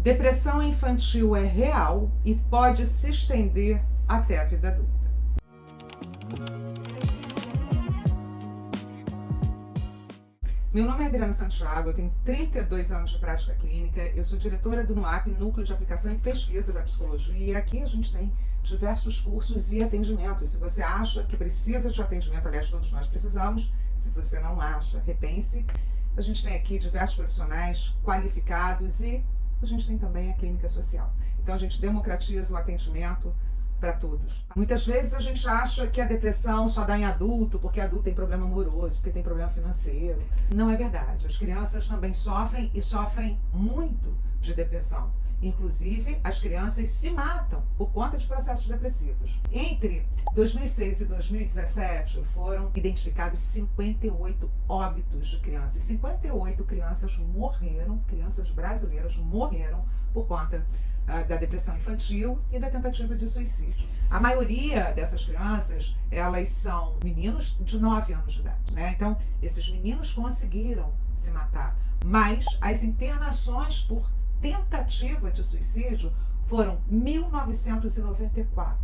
Depressão infantil é real e pode se estender até a vida adulta. Meu nome é Adriana Santiago, eu tenho 32 anos de prática clínica, eu sou diretora do NUAP, Núcleo de Aplicação e Pesquisa da Psicologia, e aqui a gente tem diversos cursos e atendimentos. Se você acha que precisa de atendimento, aliás, todos nós precisamos, se você não acha, repense. A gente tem aqui diversos profissionais qualificados e a gente tem também a clínica social. Então a gente democratiza o atendimento para todos. Muitas vezes a gente acha que a depressão só dá em adulto, porque adulto tem problema amoroso, porque tem problema financeiro. Não é verdade. As crianças também sofrem e sofrem muito de depressão. Inclusive, as crianças se matam por conta de processos depressivos. Entre 2006 e 2017, foram identificados 58 óbitos de crianças. 58 crianças morreram, crianças brasileiras morreram por conta da depressão infantil e da tentativa de suicídio. A maioria dessas crianças, elas são meninos de 9 anos de idade, né? Então, esses meninos conseguiram se matar, mas as internações por tentativa de suicídio foram 1994.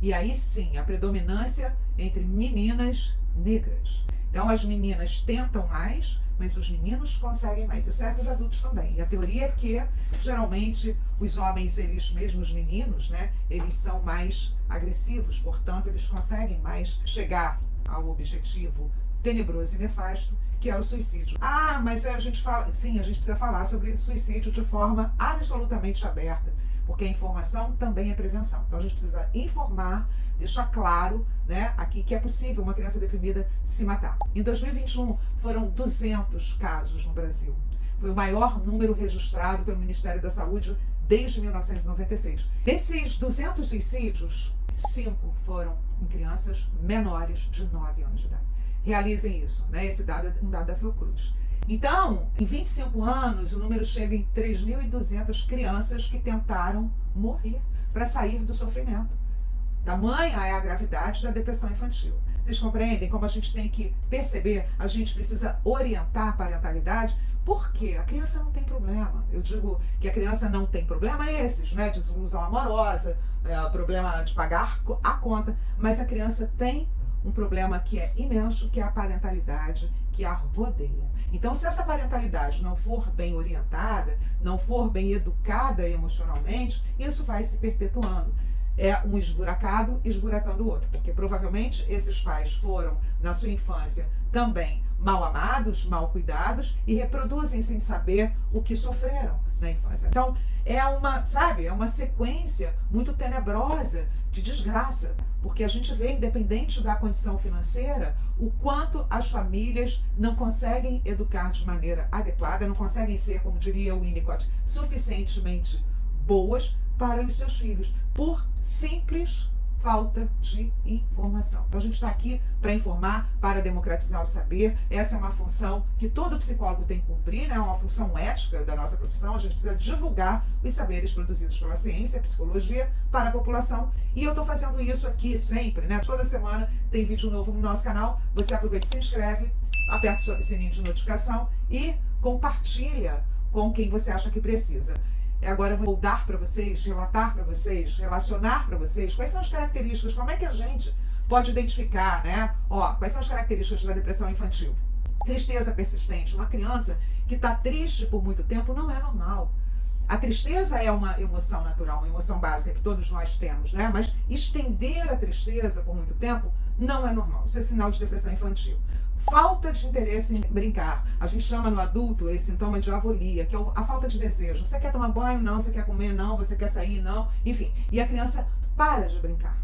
E aí sim, a predominância entre meninas negras. Então as meninas tentam mais, mas os meninos conseguem mais. Isso serve para os adultos também. E a teoria é que, geralmente, os homens, eles mesmos meninos, né, eles são mais agressivos, portanto, eles conseguem mais chegar ao objetivo tenebroso e nefasto, que é o suicídio. Ah, mas a gente fala, sim, a gente precisa falar sobre suicídio de forma absolutamente aberta, porque a informação também é prevenção. Então a gente precisa informar, deixar claro, né, aqui que é possível uma criança deprimida se matar. Em 2021 foram 200 casos no Brasil. Foi o maior número registrado pelo Ministério da Saúde desde 1996. Desses 200 suicídios, 5 foram em crianças menores de 9 anos de idade. Realizem isso, né? Esse dado é um dado da Fiocruz. Então, em 25 anos, o número chega em 3.200 crianças que tentaram morrer para sair do sofrimento. Tamanha é a gravidade da depressão infantil. Vocês compreendem como a gente tem que perceber, a gente precisa orientar a parentalidade, porque a criança não tem problema. Eu digo que a criança não tem problema esses, né? Desilusão amorosa, problema de pagar a conta, mas a criança tem um problema que é imenso, que é a parentalidade que a rodeia. Então, se essa parentalidade não for bem orientada, não for bem educada emocionalmente, isso vai se perpetuando. É um esburacado esburacando o outro, porque provavelmente esses pais foram, na sua infância, também mal amados, mal cuidados e reproduzem sem saber o que sofreram na infância. Então, é uma sequência muito tenebrosa de desgraça, porque a gente vê, independente da condição financeira, o quanto as famílias não conseguem educar de maneira adequada, não conseguem ser, como diria o Winnicott, suficientemente boas para os seus filhos, por simples falta de informação. Então a gente está aqui para informar, para democratizar o saber. Essa é uma função que todo psicólogo tem que cumprir, né? É uma função ética da nossa profissão. A gente precisa divulgar os saberes produzidos pela ciência, psicologia, para a população. E eu estou fazendo isso aqui sempre, né? Toda semana tem vídeo novo no nosso canal. Você aproveita e se inscreve, aperta o sininho de notificação e compartilha com quem você acha que precisa. Agora eu vou dar para vocês, relatar para vocês, relacionar para vocês quais são as características, como é que a gente pode identificar, né? Quais são as características da depressão infantil? Tristeza persistente. Uma criança que está triste por muito tempo não é normal. A tristeza é uma emoção natural, uma emoção básica que todos nós temos, né? Mas estender a tristeza por muito tempo não é normal. Isso é sinal de depressão infantil. Falta de interesse em brincar. A gente chama no adulto esse sintoma de avolia, que é a falta de desejo. Você quer tomar banho? Não. Você quer comer? Não. Você quer sair? Não. Enfim. E a criança para de brincar.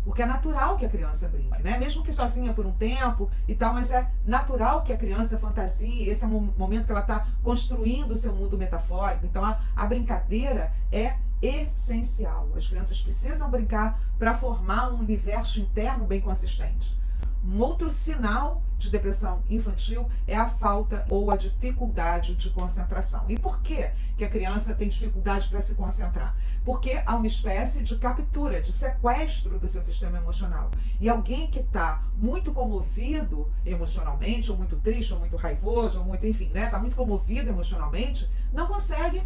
Porque é natural que a criança brinque, né? Mesmo que sozinha por um tempo e tal, mas é natural que a criança fantasie. Esse é o momento que ela está construindo o seu mundo metafórico. Então a brincadeira é essencial. As crianças precisam brincar para formar um universo interno bem consistente. Um outro sinal de depressão infantil é a falta ou a dificuldade de concentração. E por que a criança tem dificuldade para se concentrar? Porque há uma espécie de captura, de sequestro do seu sistema emocional. E alguém que está muito comovido emocionalmente, ou muito triste, ou muito raivoso, ou muito, enfim, né, está muito comovido emocionalmente, não consegue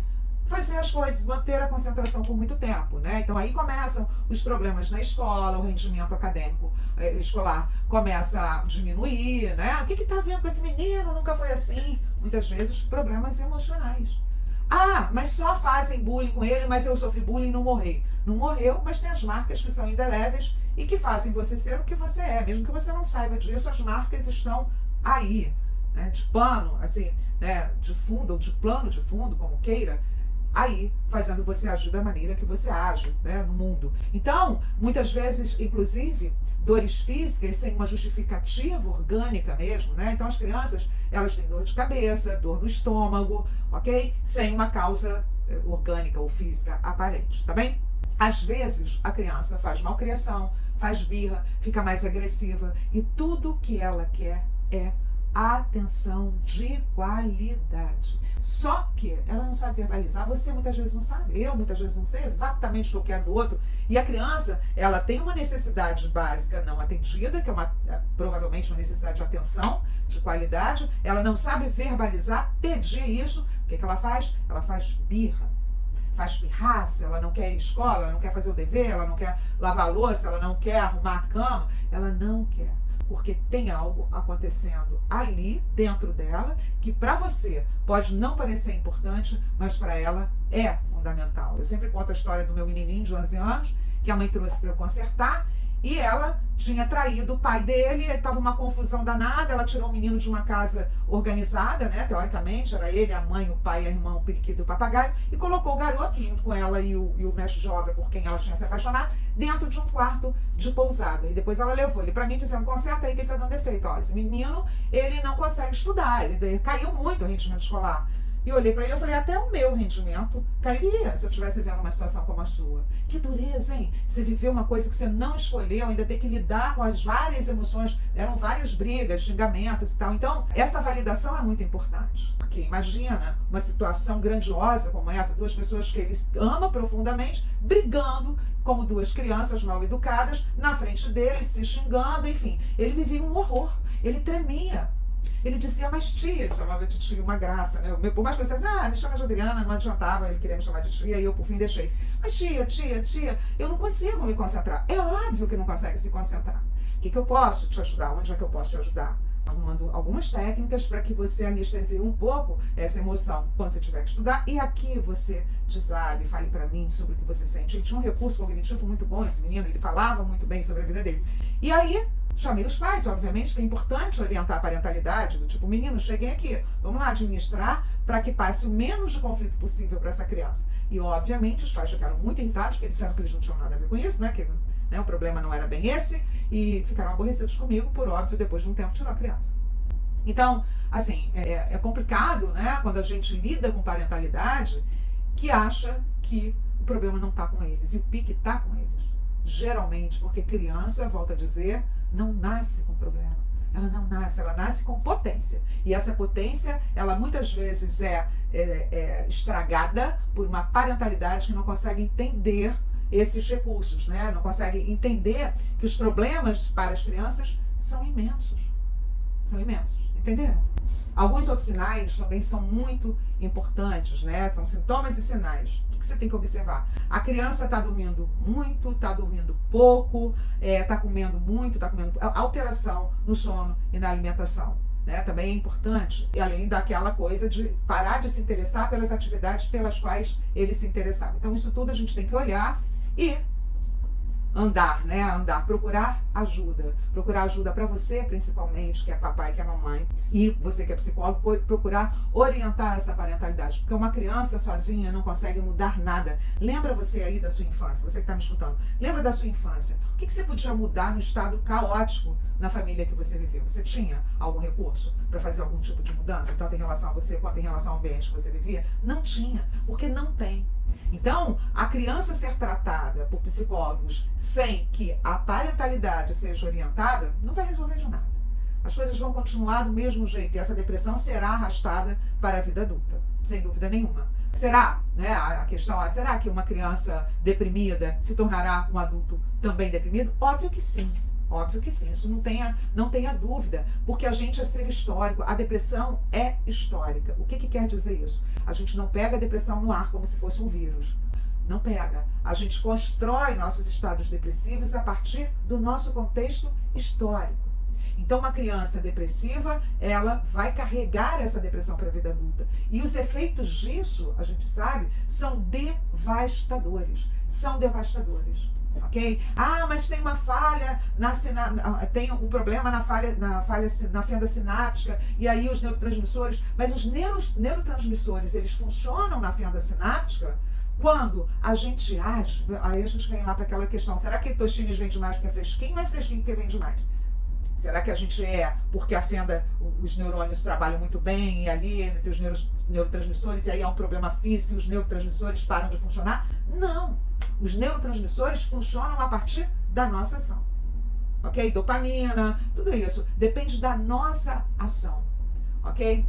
fazer as coisas, manter a concentração por muito tempo, né? Então aí começam os problemas na escola, o rendimento acadêmico escolar começa a diminuir, né? O que está vendo com esse menino? Nunca foi assim. Muitas vezes problemas emocionais. Ah, mas só fazem bullying com ele, mas eu sofri bullying e não morri. Não morreu, mas tem as marcas que são indeléveis e que fazem você ser o que você é. Mesmo que você não saiba disso, as marcas estão aí, né? De pano, assim, né? De fundo ou de plano de fundo, como queira, aí fazendo você agir da maneira que você age, né, no mundo. Então, muitas vezes, inclusive, dores físicas sem uma justificativa orgânica mesmo, né? Então as crianças, elas têm dor de cabeça, dor no estômago, ok? Sem uma causa orgânica ou física aparente, tá bem? Às vezes a criança faz malcriação, faz birra, fica mais agressiva e tudo que ela quer é atenção de qualidade. Só que ela não sabe verbalizar, você muitas vezes não sabe, eu muitas vezes não sei exatamente o que eu quero do outro. E a criança, ela tem uma necessidade básica não atendida, que é provavelmente uma necessidade de atenção, de qualidade. Ela não sabe verbalizar, pedir isso. O que ela faz? Ela faz birra. Faz pirraça, ela não quer ir à escola, ela não quer fazer o dever, ela não quer lavar a louça, ela não quer arrumar a cama, ela não quer. Porque tem algo acontecendo ali dentro dela que para você pode não parecer importante, mas para ela é fundamental. Eu sempre conto a história do meu menininho de 11 anos, que a mãe trouxe para eu consertar, e ela tinha traído o pai dele, estava uma confusão danada, ela tirou o menino de uma casa organizada, né, teoricamente, era ele, a mãe, o pai, a irmã, o periquito e o papagaio, e colocou o garoto junto com ela e o mestre de obra por quem ela tinha se apaixonado, dentro de um quarto de pousada. E depois ela levou ele para mim dizendo, conserta aí que ele está dando defeito. Ó, esse menino, ele não consegue estudar, ele caiu muito o rendimento escolar. E eu olhei para ele e falei, até o meu rendimento cairia se eu estivesse vivendo uma situação como a sua. Que dureza, hein? Você viveu uma coisa que você não escolheu, ainda ter que lidar com as várias emoções, eram várias brigas, xingamentos e tal. Então, essa validação é muito importante. Porque imagina uma situação grandiosa como essa, duas pessoas que ele ama profundamente, brigando como duas crianças mal educadas, na frente dele, se xingando, enfim. Ele vivia um horror, ele tremia. Ele dizia, mas tia, chamava de tia, uma graça, né? Por mais que eu dissesse, me chama de Adriana, não adiantava, ele queria me chamar de tia, e eu por fim deixei. Mas tia, eu não consigo me concentrar. É óbvio que não consegue se concentrar. O que eu posso te ajudar? Onde é que eu posso te ajudar? Arrumando algumas técnicas para que você anestesie um pouco essa emoção quando você tiver que estudar. E aqui você desabe, fale para mim sobre o que você sente. Ele tinha um recurso cognitivo muito bom, esse menino, ele falava muito bem sobre a vida dele. E aí, chamei os pais, obviamente, que é importante orientar a parentalidade, do tipo, menino, cheguei aqui, vamos lá administrar para que passe o menos de conflito possível para essa criança. E, obviamente, os pais ficaram muito irritados, porque eles disseram que eles não tinham nada a ver com isso, né? Que o problema não era bem esse, e ficaram aborrecidos comigo, por óbvio, depois de um tempo tirou a criança. Então, assim, é complicado, né, quando a gente lida com parentalidade, que acha que o problema não está com eles, e o pique está com eles. Geralmente, porque criança, volto a dizer, não nasce com problema. Ela não nasce, ela nasce com potência. E essa potência, ela muitas vezes é estragada por uma parentalidade que não consegue entender esses recursos, né? Não consegue entender que os problemas para as crianças são imensos. São imensos, entenderam? Alguns outros sinais também são muito importantes, né? São sintomas e sinais. O que você tem que observar? A criança está dormindo muito, está dormindo pouco, está comendo muito, está comendo... Alteração no sono e na alimentação, né? Também é importante. E além daquela coisa de parar de se interessar pelas atividades pelas quais ele se interessava. Então isso tudo a gente tem que olhar e andar, né? Andar, procurar ajuda para você, principalmente, que é papai, que é mamãe, e você que é psicólogo, procurar orientar essa parentalidade, porque uma criança sozinha não consegue mudar nada. Lembra você aí da sua infância, você que está me escutando, lembra da sua infância, o que você podia mudar no estado caótico na família que você viveu? Você tinha algum recurso para fazer algum tipo de mudança, tanto em relação a você quanto em relação ao ambiente que você vivia? Não tinha, porque não tem. Então, a criança ser tratada por psicólogos sem que a parentalidade seja orientada, não vai resolver de nada. As coisas vão continuar do mesmo jeito e essa depressão será arrastada para a vida adulta, sem dúvida nenhuma. Será, né, a questão é, será que uma criança deprimida se tornará um adulto também deprimido? Óbvio que sim. Óbvio que sim, isso não tenha dúvida, porque a gente é ser histórico, a depressão é histórica. O que quer dizer isso? A gente não pega a depressão no ar como se fosse um vírus. Não pega. A gente constrói nossos estados depressivos a partir do nosso contexto histórico. Então, uma criança depressiva, ela vai carregar essa depressão para a vida adulta. E os efeitos disso, a gente sabe, são devastadores. São devastadores. Ok? Ah, mas tem uma falha, tem um problema na fenda sináptica, e aí os neurotransmissores. Mas os neurotransmissores, eles funcionam na fenda sináptica quando a gente age. Aí a gente vem lá para aquela questão: será que Tostines vende mais porque é fresquinho ou é fresquinho porque vende mais? Será que a gente porque a fenda, os neurônios trabalham muito bem, e ali entre os neurotransmissores, e aí há um problema físico e os neurotransmissores param de funcionar? Não! Os neurotransmissores funcionam a partir da nossa ação. Ok? Dopamina, tudo isso depende da nossa ação. Ok?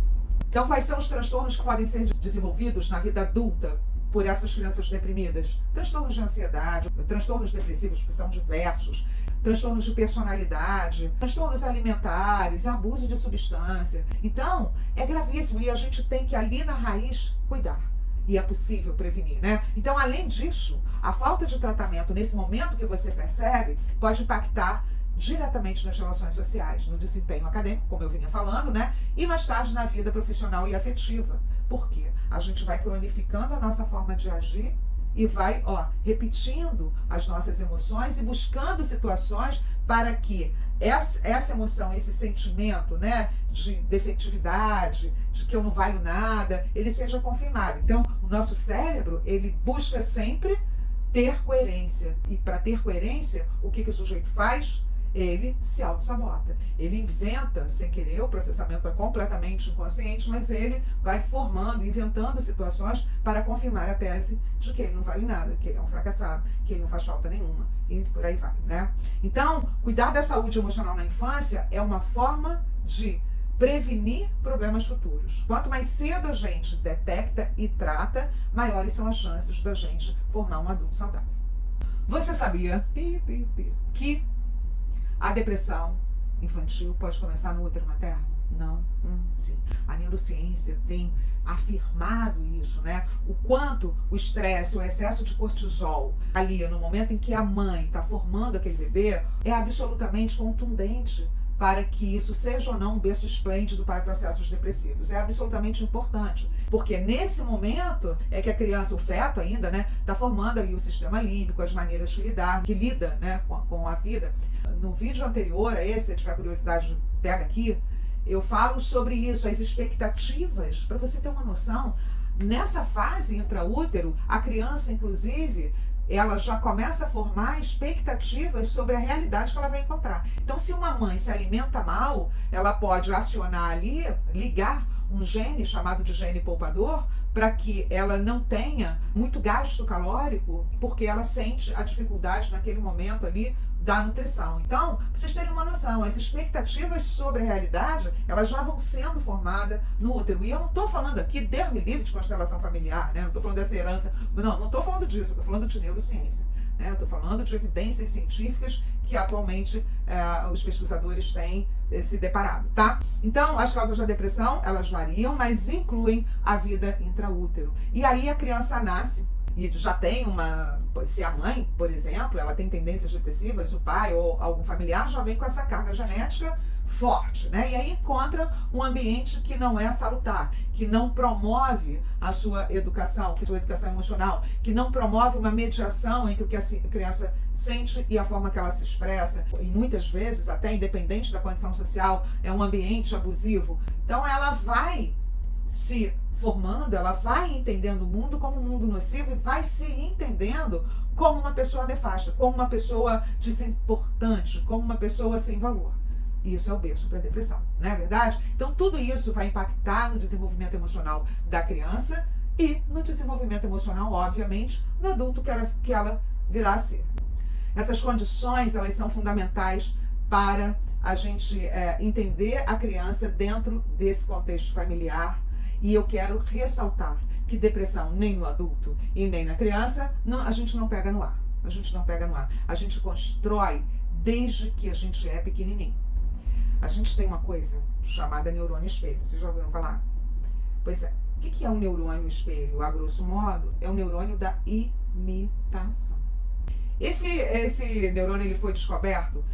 Então, quais são os transtornos que podem ser desenvolvidos na vida adulta por essas crianças deprimidas? Transtornos de ansiedade, transtornos depressivos, que são diversos, transtornos de personalidade, transtornos alimentares, abuso de substância. Então, é gravíssimo e a gente tem que, ali na raiz, cuidar. E é possível prevenir, né? Então, além disso, a falta de tratamento nesse momento que você percebe pode impactar diretamente nas relações sociais, no desempenho acadêmico, como eu vinha falando, né? E mais tarde na vida profissional e afetiva. Por quê? A gente vai cronificando a nossa forma de agir e vai, repetindo as nossas emoções e buscando situações para que essa emoção, esse sentimento, né, de defetividade, de que eu não valho nada, ele seja confirmado. Então, o nosso cérebro, ele busca sempre ter coerência. E para ter coerência, o que o sujeito faz? Ele se auto-sabota. Ele inventa, sem querer, o processamento é completamente inconsciente, mas ele vai formando, inventando situações para confirmar a tese de que ele não vale nada, que ele é um fracassado, que ele não faz falta nenhuma, e por aí vai, né? Então, cuidar da saúde emocional na infância é uma forma de prevenir problemas futuros. Quanto mais cedo a gente detecta e trata, maiores são as chances da gente formar um adulto saudável. Você sabia que a depressão infantil pode começar no útero materno? Não? Sim. A neurociência tem afirmado isso, né? O quanto o estresse, o excesso de cortisol ali no momento em que a mãe está formando aquele bebê é absolutamente contundente para que isso seja ou não um berço esplêndido para processos depressivos. É absolutamente importante, porque nesse momento é que a criança, o feto ainda, né, está formando ali o sistema límbico, as maneiras de lidar, que lida, né, com a vida. No vídeo anterior a esse, se tiver curiosidade, pega aqui, eu falo sobre isso, as expectativas, para você ter uma noção. Nessa fase intraútero, a criança, inclusive, ela já começa a formar expectativas sobre a realidade que ela vai encontrar. Então, se uma mãe se alimenta mal, ela pode acionar ali, ligar um gene chamado de gene poupador, para que ela não tenha muito gasto calórico, porque ela sente a dificuldade naquele momento ali da nutrição. Então, pra vocês terem uma noção, as expectativas sobre a realidade, elas já vão sendo formadas no útero. E eu não estou falando aqui, Deus me livre, de constelação familiar, né? Não estou falando dessa herança, não estou falando disso, estou falando de neurociência. Né? Estou falando de evidências científicas que atualmente os pesquisadores têm se deparado, tá? Então, as causas da depressão, elas variam, mas incluem a vida intraútero. E aí a criança nasce e já tem se a mãe, por exemplo, ela tem tendências depressivas, o pai ou algum familiar já vem com essa carga genética forte, né? E aí encontra um ambiente que não é salutar, que não promove a sua educação emocional, que não promove uma mediação entre o que a criança sente e a forma que ela se expressa. E muitas vezes, até independente da condição social, é um ambiente abusivo. Então ela vai se formando, ela vai entendendo o mundo como um mundo nocivo e vai se entendendo como uma pessoa nefasta, como uma pessoa desimportante, como uma pessoa sem valor. Isso é o berço para a depressão, não é verdade? Então tudo isso vai impactar no desenvolvimento emocional da criança e no desenvolvimento emocional, obviamente, do adulto que ela virá a ser. Essas condições, elas são fundamentais para a gente entender a criança dentro desse contexto familiar. E eu quero ressaltar que depressão nem no adulto e nem na criança, a gente não pega no ar. A gente não pega no ar. A gente constrói desde que a gente é pequenininho. A gente tem uma coisa chamada neurônio espelho. Vocês já ouviram falar? Pois é. O que é um neurônio espelho? A grosso modo, é o neurônio da imitação. Esse neurônio ele foi descoberto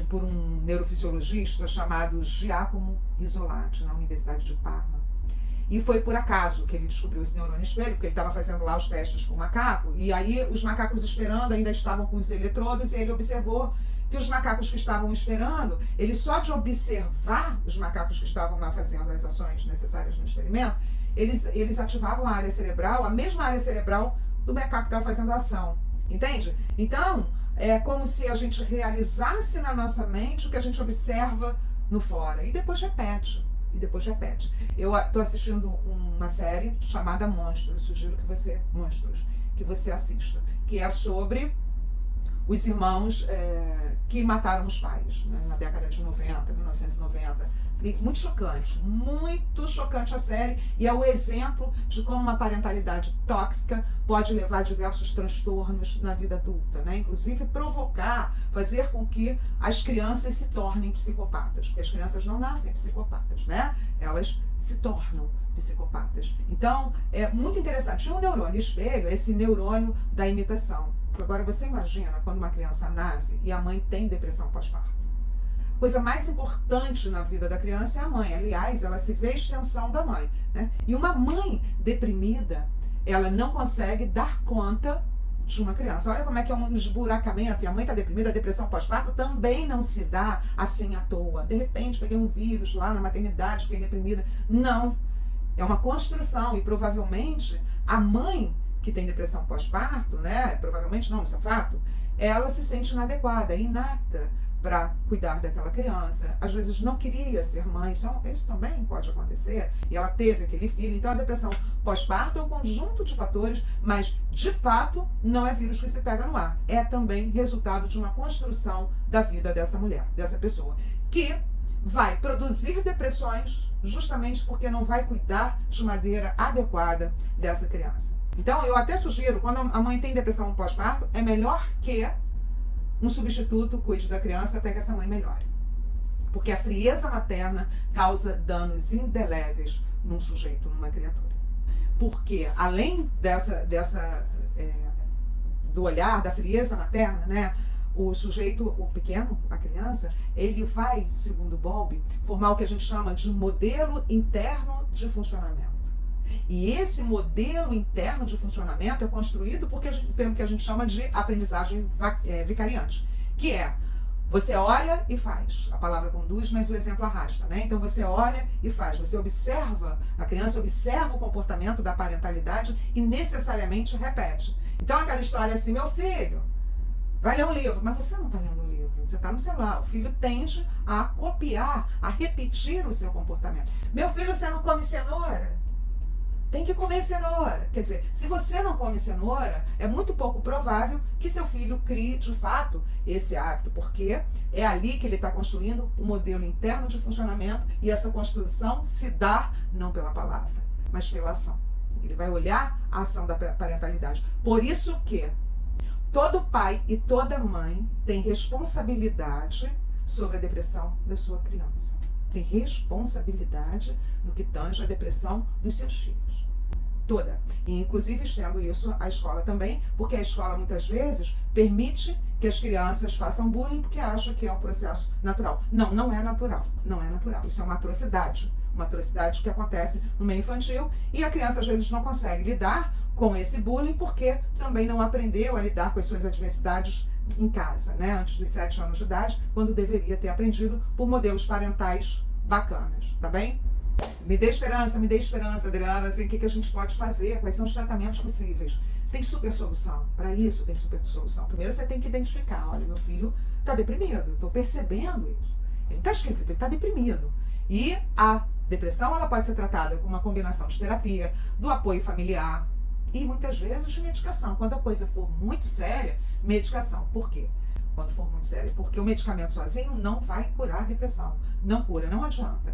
por um neurofisiologista chamado Giacomo Rizzolatti, na Universidade de Parma. E foi por acaso que ele descobriu esse neurônio espelho, porque ele estava fazendo lá os testes com o macaco, e aí os macacos esperando ainda estavam com os eletrodos, e ele observou que os macacos que estavam esperando, ele só de observar os macacos que estavam lá fazendo as ações necessárias no experimento, eles ativavam a área cerebral, a mesma área cerebral do macaco que estava fazendo a ação. Entende? Então, é como se a gente realizasse na nossa mente o que a gente observa no fora. E depois repete. Eu estou assistindo uma série chamada Monstros. Sugiro que você assista. Que é sobre os irmãos que mataram os pais, né, na década de 90, 1990. Muito chocante a série, e é o exemplo de como uma parentalidade tóxica pode levar a diversos transtornos na vida adulta, né? Inclusive fazer com que as crianças se tornem psicopatas, porque as crianças não nascem psicopatas, né? Elas se tornam psicopatas. Então, é muito interessante. O neurônio espelho é esse neurônio da imitação. Agora, você imagina quando uma criança nasce e a mãe tem depressão pós-parto. A coisa mais importante na vida da criança é a mãe. Aliás, ela se vê extensão da mãe, né? E uma mãe deprimida, ela não consegue dar conta de uma criança. Olha como é que é um esburacamento. E a mãe está deprimida, a depressão pós-parto também não se dá assim à toa. De repente, peguei um vírus lá na maternidade, fiquei deprimida. Não. É uma construção. E provavelmente a mãe que tem depressão pós-parto, né? Provavelmente não, isso é fato. Ela se sente inadequada, inapta para cuidar daquela criança. Às vezes não queria ser mãe, isso também pode acontecer, e ela teve aquele filho. Então a depressão pós-parto é um conjunto de fatores, mas de fato não é vírus que se pega no ar. É também resultado de uma construção da vida dessa mulher, dessa pessoa, que vai produzir depressões justamente porque não vai cuidar de maneira adequada dessa criança. Então eu até sugiro, quando a mãe tem depressão pós-parto, é melhor que um substituto cuide da criança até que essa mãe melhore. Porque a frieza materna causa danos indeléveis num sujeito, numa criatura. Porque além do olhar, da frieza materna, né, o sujeito, o pequeno, a criança, ele vai, segundo Bowlby, formar o que a gente chama de modelo interno de funcionamento. E esse modelo interno de funcionamento é construído pelo que a gente chama de aprendizagem vicariante, que é, você olha e faz. A palavra conduz, mas o exemplo arrasta, né? Então você olha e faz. Você observa, a criança observa o comportamento da parentalidade e necessariamente repete. Então aquela história assim, meu filho, vai ler um livro, mas você não está lendo um livro, você está no celular. O filho tende a copiar, a repetir o seu comportamento. Meu filho, você não come cenoura? Tem que comer cenoura. Quer dizer, se você não come cenoura, é muito pouco provável que seu filho crie, de fato, esse hábito, porque é ali que ele está construindo um modelo interno de funcionamento, e essa construção se dá não pela palavra, mas pela ação. Ele vai olhar a ação da parentalidade. Por isso que todo pai e toda mãe tem responsabilidade sobre a depressão da sua criança. Tem responsabilidade no que tange a depressão dos seus filhos. Toda. E inclusive estendo isso à escola também, porque a escola muitas vezes permite que as crianças façam bullying porque acha que é um processo natural. Não, não é natural. Não é natural. Isso é uma atrocidade. Uma atrocidade que acontece no meio infantil, e a criança às vezes não consegue lidar com esse bullying porque também não aprendeu a lidar com as suas adversidades em casa, né? Antes dos 7 anos de idade, quando deveria ter aprendido por modelos parentais bacanas, tá bem? Me dê esperança, Adriana, assim, o que a gente pode fazer, quais são os tratamentos possíveis. Tem super solução, para isso tem super solução. Primeiro você tem que identificar, olha, meu filho está deprimido, eu estou percebendo isso. Ele está esquecido, ele está deprimido. E a depressão, ela pode ser tratada com uma combinação de terapia, do apoio familiar e muitas vezes de medicação. Quando a coisa for muito séria, medicação. Por quê? Quando for muito sério, porque o medicamento sozinho não vai curar a depressão. Não cura, não adianta.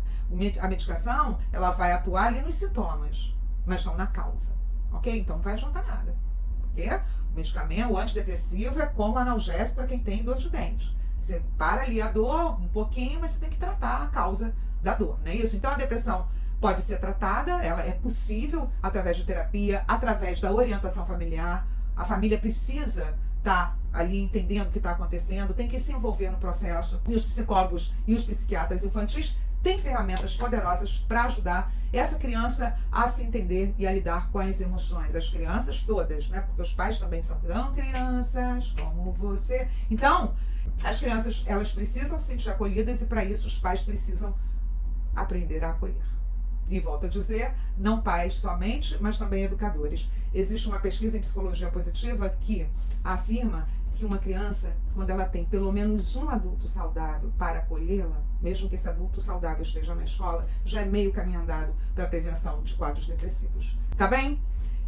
A medicação, ela vai atuar ali nos sintomas, mas não na causa. Ok? Então não vai adiantar nada. Porque o medicamento, o antidepressivo, é como analgésico para quem tem dor de dente. Você para ali a dor um pouquinho, mas você tem que tratar a causa da dor, não é isso? Então a depressão pode ser tratada, ela é possível através de terapia, através da orientação familiar. A família precisa estar ali entendendo o que está acontecendo, tem que se envolver no processo. E os psicólogos e os psiquiatras infantis têm ferramentas poderosas para ajudar essa criança a se entender e a lidar com as emoções. As crianças todas, né? Porque os pais também são crianças, como você. Então, as crianças, elas precisam se sentir acolhidas e para isso os pais precisam aprender a acolher. E volto a dizer, não pais somente, mas também educadores. Existe uma pesquisa em psicologia positiva que afirma que uma criança, quando ela tem pelo menos um adulto saudável para acolhê-la, mesmo que esse adulto saudável esteja na escola, já é meio caminho andado para a prevenção de quadros depressivos. Tá bem?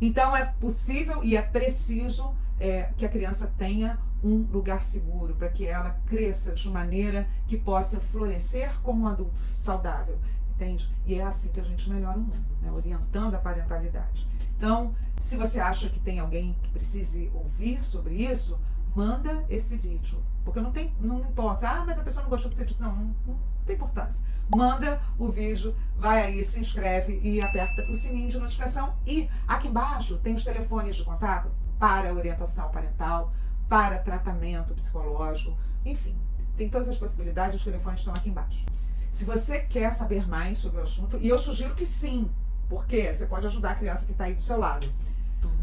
Então é possível e é preciso que a criança tenha um lugar seguro para que ela cresça de maneira que possa florescer como um adulto saudável. Entende? E é assim que a gente melhora o mundo, né? Orientando a parentalidade. Então, se você acha que tem alguém que precise ouvir sobre isso, manda esse vídeo. Porque não importa. Mas a pessoa não gostou que você disse. Não tem importância. Manda o vídeo, vai aí, se inscreve e aperta o sininho de notificação. E aqui embaixo tem os telefones de contato para orientação parental, para tratamento psicológico, enfim. Tem todas as possibilidades, os telefones estão aqui embaixo. Se você quer saber mais sobre o assunto, e eu sugiro que sim, porque você pode ajudar a criança que está aí do seu lado.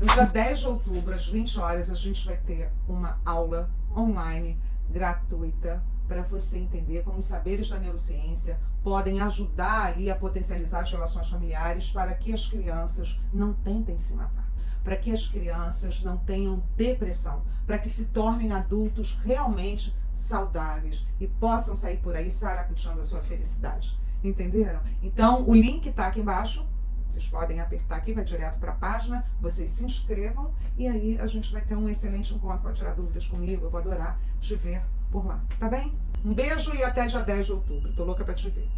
No dia 10 de outubro, às 20 horas, a gente vai ter uma aula online gratuita para você entender como os saberes da neurociência podem ajudar ali a potencializar as relações familiares para que as crianças não tentem se matar, para que as crianças não tenham depressão, para que se tornem adultos realmente saudáveis e possam sair por aí saracoteando a sua felicidade. Entenderam? Então, o link está aqui embaixo. Vocês podem apertar aqui, vai direto para a página. Vocês se inscrevam e aí a gente vai ter um excelente encontro para tirar dúvidas comigo. Eu vou adorar te ver por lá. Tá bem? Um beijo e até dia 10 de outubro. Tô louca para te ver.